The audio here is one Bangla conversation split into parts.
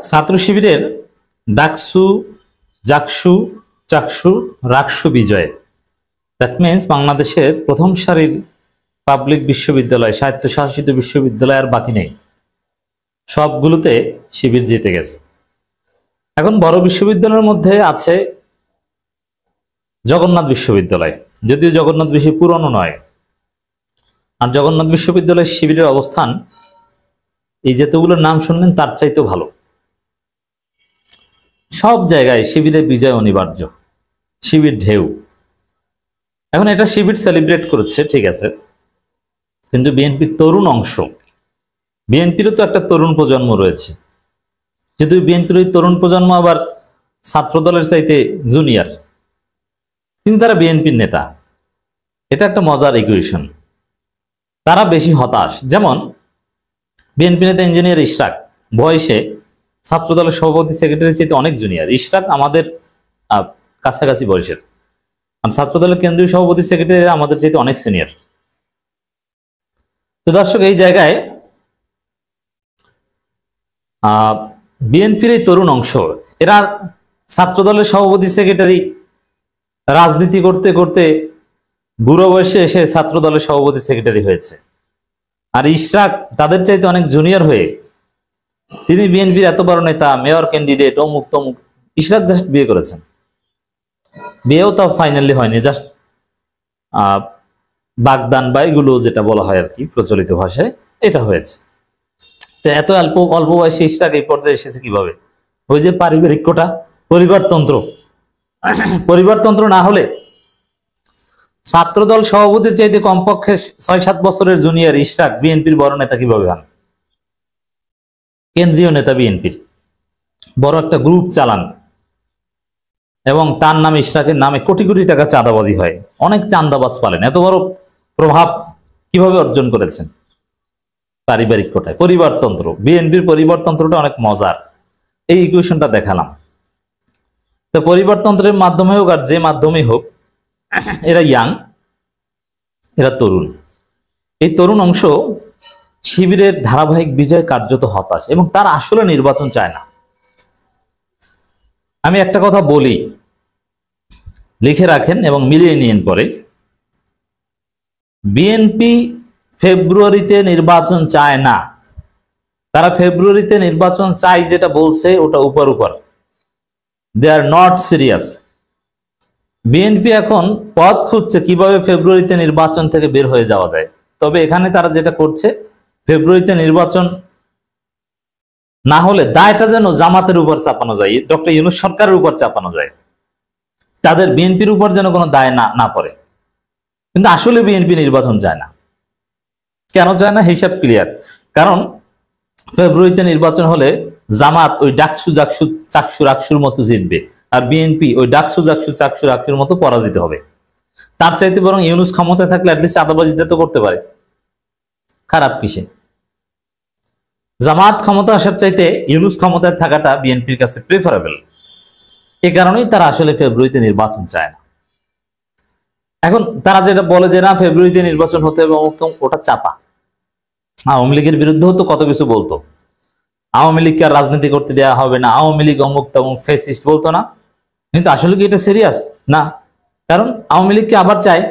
ছাত্র শিবিরের ডাকসু, জাকসু, চাকসু, রাকসু বিজয়। দ্যাট মিনস বাংলাদেশের প্রথম সারির পাবলিক বিশ্ববিদ্যালয়, স্বায়ত্তশাসিত বিশ্ববিদ্যালয় আর বাকি নেই, সবগুলোতে শিবির জিতে গেছে। এখন বড় বিশ্ববিদ্যালয়ের মধ্যে আছে জগন্নাথ বিশ্ববিদ্যালয়, যদিও জগন্নাথ বেশি পুরনো নয়। আর জগন্নাথ বিশ্ববিদ্যালয়ের শিবিরের অবস্থান এই যেতগুলোর নাম শুনলেন তার চাইতেও ভালো। সব জায়গায় শিবিরের বিজয় অনিবার্য, শিবির ঢেউ। এখন এটা শিবির সেলিব্রেট করেছে, ঠিক আছে, কিন্তু বিএনপির তরুণ অংশ, বিএনপিরও তো একটা তরুণ প্রজন্ম রয়েছে, যেহেতু বিএনপির ওই তরুণ প্রজন্ম আবার ছাত্র দলের চাইতে জুনিয়র, কিন্তু তারা বিএনপির নেতা। এটা একটা মজার ইকুয়েশন। তারা বেশি হতাশ। যেমন বিএনপি নেতা ইঞ্জিনিয়ার ইশরাক বয়সে ছাত্র দলের সভাপতি সেক্রেটারির চাইতে অনেক জুনিয়র। ইশরাক আমাদের কাছাকাছি বয়সের, আর ছাত্র দলের কেন্দ্রীয় সভাপতি সেক্রেটারি আমাদের চাইতে অনেক সিনিয়র। তো দর্শক, এই জায়গায় বিএনপির এই তরুণ অংশ, এরা ছাত্র দলের সভাপতি সেক্রেটারি রাজনীতি করতে করতে বুড়ো বয়সে এসে ছাত্র দলের সভাপতি সেক্রেটারি হয়েছে। আর ইশরাক তাদের চাইতে অনেক জুনিয়র হয়ে তিনি বিএনপির এত বড় নেতা, মেয়র ক্যান্ডিডেট, অমুক তমুক। ইশরাক জাস্ট বিয়ে করেছেন, বিয়েও তাও ফাইনালি হয়নি, জাস্ট বাগদান বা এগুলো যেটা বলা হয় আর কি প্রচলিত ভাষায়, এটা হয়েছে। তো এত অল্প বয়সে ইশরাক এই পর্যায়ে এসেছে কিভাবে? ওই যে পারিবারিক কোটা, পরিবারতন্ত্র। পরিবারতন্ত্র না হলে ছাত্রদল সভাপতির চাইতে কমপক্ষে ৬-৭ বছরের জুনিয়র ইশরাক বিএনপির বড় নেতা কিভাবে হন? কেন্দ্রীয় নেতা বিএনপির, বড় একটা গ্রুপ চালান, এবং তার নামে, ইশরাকের নামে কোটি কোটি টাকা চাঁদাবাজি হয়। অনেক চাঁদাবাজ পালেন। এত বড় প্রভাব কিভাবে অর্জন করেছেন? পারিবারিক কোটায়, পরিবারতন্ত্র। বিএনপির পরিবারতন্ত্রটা অনেক মজার। এই ইকুয়েশনটা দেখালাম। তো পরিবারতন্ত্রের মাধ্যমে হোক আর যে মাধ্যমেই হোক, এরা ইয়াং, এরা তরুণ। এই তরুণ অংশ শিবিরের ধারাবাহিক বিজয় কার্যত হতাশ, এবং তারা আসলে নির্বাচন চায় না। আমি একটা কথা বলি, লিখে রাখেন এবং মিলিয়ে নিন পরে। বিএনপি ফেব্রুয়ারিতে নির্বাচন চায় না। তারা ফেব্রুয়ারিতে নির্বাচন চায় যেটা বলছে ওটা উপর উপর। দে আর নট সিরিয়াস। বিএনপি এখন পথ খুঁজছে কিভাবে ফেব্রুয়ারিতে নির্বাচন থেকে বের হয়ে যাওয়া যায়। তবে এখানে তারা যেটা করছে, ফেব্রুয়ারিতে নির্বাচন না হলে দায়টা যেন জামাতের উপর চাপানো যায়, ডক্টর ইউনূস সরকারের উপর চাপানো যায়, তাদের বিএনপির উপর যেন কোনো দায় না পড়ে। কিন্তু আসলে বিএনপি নির্বাচন চায় না। কেন চায় না? হিসাব ক্লিয়ার। কারণ ফেব্রুয়ারিতে নির্বাচন হলে জামাত ওই ডাকসু, জাকসু, চাকসু, রাকসুর মতো জিতবে, আর বিএনপি ওই ডাকসু, জাকসু, চাকসু, রাকসুর মতো পরাজিত হবে। তার চাইতে বরং ইউনূস ক্ষমতায় থাকলে অ্যাটলিস্ট চাঁদাবাজিটা তো করতে পারে। খারাপ কিসে? জামাত ক্ষমতা আসার চাইতে ইউনূস ক্ষমতায় থাকাটা বিএনপির কাছে প্রেফারেবল। এ কারণেই তারা আসলে ফেব্রুয়ারিতে নির্বাচন চায় না। এখন তারা যেটা বলে যে না, ফেব্রুয়ারিতে নির্বাচন হতে হবে, ওটা চাপা। আওয়ামী লীগের বিরুদ্ধেও তো কত কিছু বলতো। আওয়ামী লীগকে আর রাজনীতি করতে দেওয়া হবে না, আওয়ামী লীগ অমুক তমুক ফেসিস্ট বলতো না। কিন্তু আসলে কি এটা সিরিয়াস? না। কারণ আওয়ামী লীগকে আবার চায়,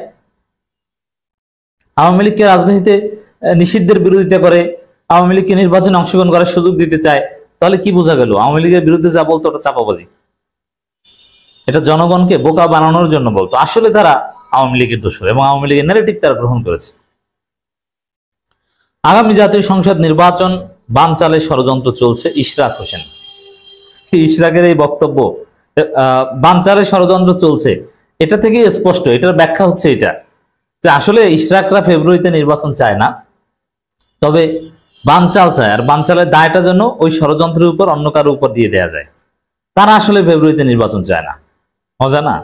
আওয়ামী লীগকে রাজনীতিতে নিষিদ্ধের বিরোধিতা করে, আওয়ামী লীগকে নির্বাচনে অংশগ্রহণ করার সুযোগ দিতে চায়। তাহলে কি বোঝা গেল? আওয়ামী লীগের বিরুদ্ধে যা বলতো ওটা চাপাবাজি। এটা জনগণকে বোকা বানানোর জন্য বলতো। আসলে তারা আওয়ামী লীগের দোষর, এবং আওয়ামী লীগের ন্যারেটিভ তারা গ্রহণ করেছে। আগামী জাতীয় সংসদ নির্বাচন বানচালে ষড়যন্ত্র চলছে, ইশরাক হোসেন। ইশরাকের এই বক্তব্য, বানচালে ষড়যন্ত্র চলছে, এটা থেকে স্পষ্ট। এটার ব্যাখ্যা হচ্ছে এটা যে আসলে ইশরাকরা ফেব্রুয়ারিতে নির্বাচন চায় না, তবে বানচাল চায়, আর বানচালের দায়টা যেন ওই ষড়যন্ত্রের উপর অন্য কারো উপর দিয়ে দেয়া যায়। তারা আসলে ফেব্রুয়ারিতে নির্বাচন চায় না। মজা না?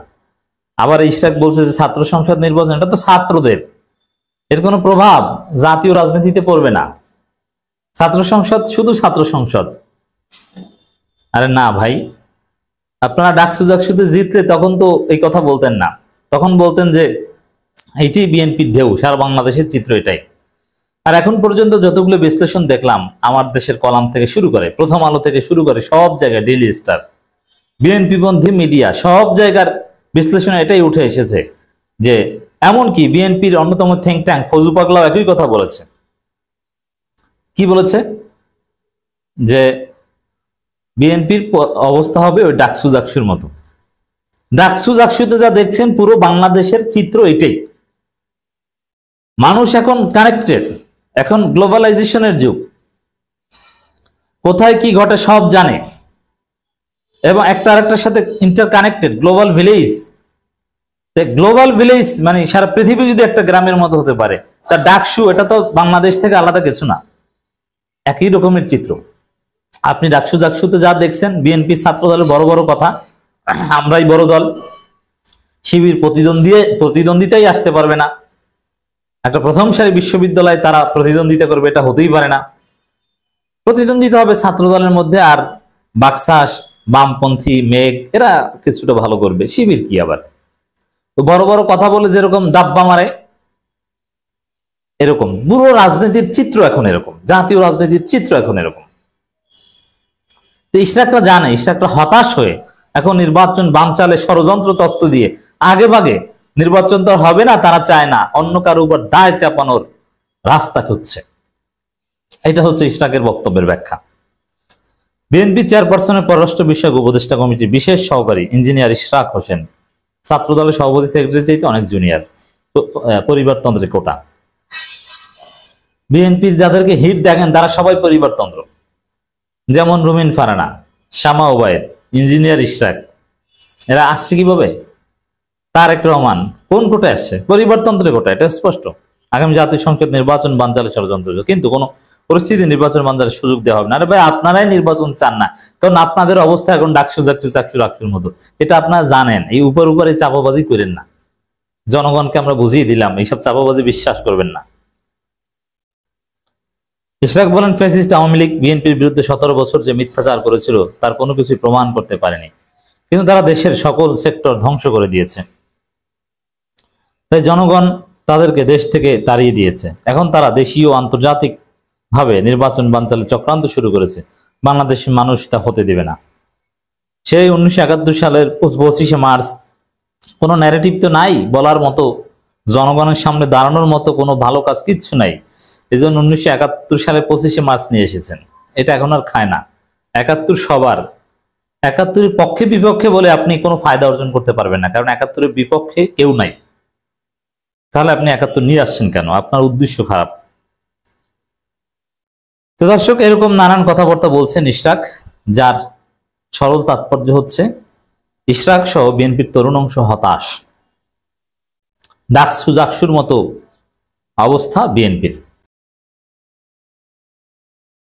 আবার ইশরাক বলছে যে ছাত্র সংসদ নির্বাচন, এটা তো ছাত্রদের, এর কোনো প্রভাব জাতীয় রাজনীতিতে পড়বে না। ছাত্র সংসদ শুধু ছাত্র সংসদ। আরে না ভাই, আপনারা ডাকসু জাকসুতে জিতলে তখন তো এই কথা বলতেন না। তখন বলতেন যে এইটি বিএনপির ঢেউ, সারা বাংলাদেশের চিত্র এটাই। আর এখন পর্যন্ত যতগুলো বিশ্লেষণ দেখলাম, আমার দেশের কলাম থেকে শুরু করে, প্রথম আলো থেকে শুরু করে, সব জায়গায়, ডেইলি স্টার, বিএনপি পন্থী মিডিয়া, সব জায়গার বিশ্লেষণে এটাই উঠে এসেছে যে এমনকি বিএনপির অন্যতম থিঙ্ক ট্যাঙ্ক ফজু পাগলাও একই কথা বলেছে। কি বলেছে? যে বিএনপির অবস্থা হবে ওই ডাকসু জাকসুর মতো। ডাকসু জাকসুতে যা দেখছেন, পুরো বাংলাদেশের চিত্র এটাই। মানুষ এখন কানেক্টেড, এখন গ্লোবালাইজেশনের যুগ, কোথায় কি ঘটে সব জানে, এবং একটা আরেকটার সাথে inter connected. Global village, global village মানে সারা পৃথিবী যদি একটা গ্রামের মতো হতে পারে, তার ডাকসু এটা তো বাংলাদেশ থেকে আলাদা কিছু না, একই রকমের চিত্র। আপনি ডাকসু জাকসুতে যা দেখছেন, বিএনপি ছাত্র দলের বড় বড় কথা, আমরাই বড় দল, শিবির প্রতিদ্বন্দ্বিতাই আসতে পারবে না, একটা প্রথম সারি বিশ্ববিদ্যালয়ে তারা প্রতিদ্বন্দ্বিতা করবে, এটা হতেই পারে না। প্রতিদ্বন্দ্বিতা হবে ছাত্র দলের মধ্যে, আর বাকশাস, বামপন্থী, মেঘ এরা কিছুটা ভালো করবে, শিবির কি আবার। তো বড় বড় কথা বলে যেরকম দাব্বা মারে, এরকম পুরো রাজনীতির চিত্র এখন এরকম, জাতীয় রাজনীতির চিত্র এখন এরকম। তো ইশরাকরা জানে, ইশরাকরা হতাশ হয়ে এখন নির্বাচন বানচালে ষড়যন্ত্র তত্ত্ব দিয়ে আগে ভাগে নির্বাচন তো হবে না, তারা চায় না, অন্য কারো উপর দায় চাপানোর রাস্তা খুঁজছে। এটা হচ্ছে ইশরাকের বক্তব্যের ব্যাখ্যা। বিএনপি চেয়ারপারসনের পররাষ্ট্র বিষয়ক উপদেষ্টা কমিটির বিশেষ সহকারী ইঞ্জিনিয়ার ইশরাক হোসেন ছাত্র দলের সভাপতি সেক্রেটারি চাইতে অনেক জুনিয়র, পরিবারতন্ত্রের কোটা। বিএনপির যাদেরকে হিট দেখেন তারা সবাই পরিবারতন্ত্র, যেমন রুমিন ফারানা, শামা ওবায়েদ, ইঞ্জিনিয়ার ইশরাক, এরা আসছে কিভাবে? তারেক রহমান কোন কোটায় আসছে? পরিবারতন্ত্রের কোটা, এটা স্পষ্ট। আগামী জাতীয় সংসদ নির্বাচন বানচালে ষড়যন্ত্র, কিন্তু কোনো পরিস্থিতি নির্বাচন বানচালের সুযোগ দেওয়া হবে না। আরে ভাই, আপনারাই নির্বাচন চান না, কারণ আপনাদের অবস্থা এখন ডাকসু জাকসু চাকসু রাকসুর মতো, এটা আপনারা জানেন। এই উপর উপরে চাপাবাজি করেন না, জনগণকে আমরা বুঝিয়ে দিলাম, এইসব চাপাবাজি বিশ্বাস করবেন না। ইশরাক বলেন, ফ্যাসিস্ট আওয়ামী লীগ বিএনপির বিরুদ্ধে 17 বছর যে মিথ্যাচার করেছিল তার কোনো কিছু প্রমাণ করতে পারেনি, কিন্তু তারা দেশের সকল সেক্টর ধ্বংস করে দিয়েছে। তাই জনগণ তাদেরকে দেশ থেকে তাড়িয়ে দিয়েছে। এখন তারা দেশীয় আন্তর্জাতিক ভাবে নির্বাচন বানচালে চক্রান্ত শুরু করেছে, বাংলাদেশের মানুষ তা হতে দেবে না। সেই 1971 সালের 25শে মার্চ কোনো ন্যারেটিভ তো নাই বলার মতো, জনগণের সামনে দাঁড়ানোর মতো কোনো ভালো কাজ কিচ্ছু নাই। এই জন্য 1971 সালে 25শে মার্চ নিয়ে এসেছেন, এটা এখন আর খায় না। 71 সবার, 71-এর পক্ষে বিপক্ষে বলে আপনি কোনো ফায়দা অর্জন করতে পারবেন না, কারণ 71-এর বিপক্ষে কেউ নাই। তাহলে আপনি 71 নিয়ে আসছেন কেন? আপনার উদ্দেশ্য খারাপ। তো দর্শক, এরকম নানান কথাবার্তা বলছেন ইশরাক, যার সরল তাৎপর্য হচ্ছে ইশরাক সহ বিএনপির তরুণ অংশ হতাশ, ডাকসু জাকসুর মতো অবস্থা বিএনপির।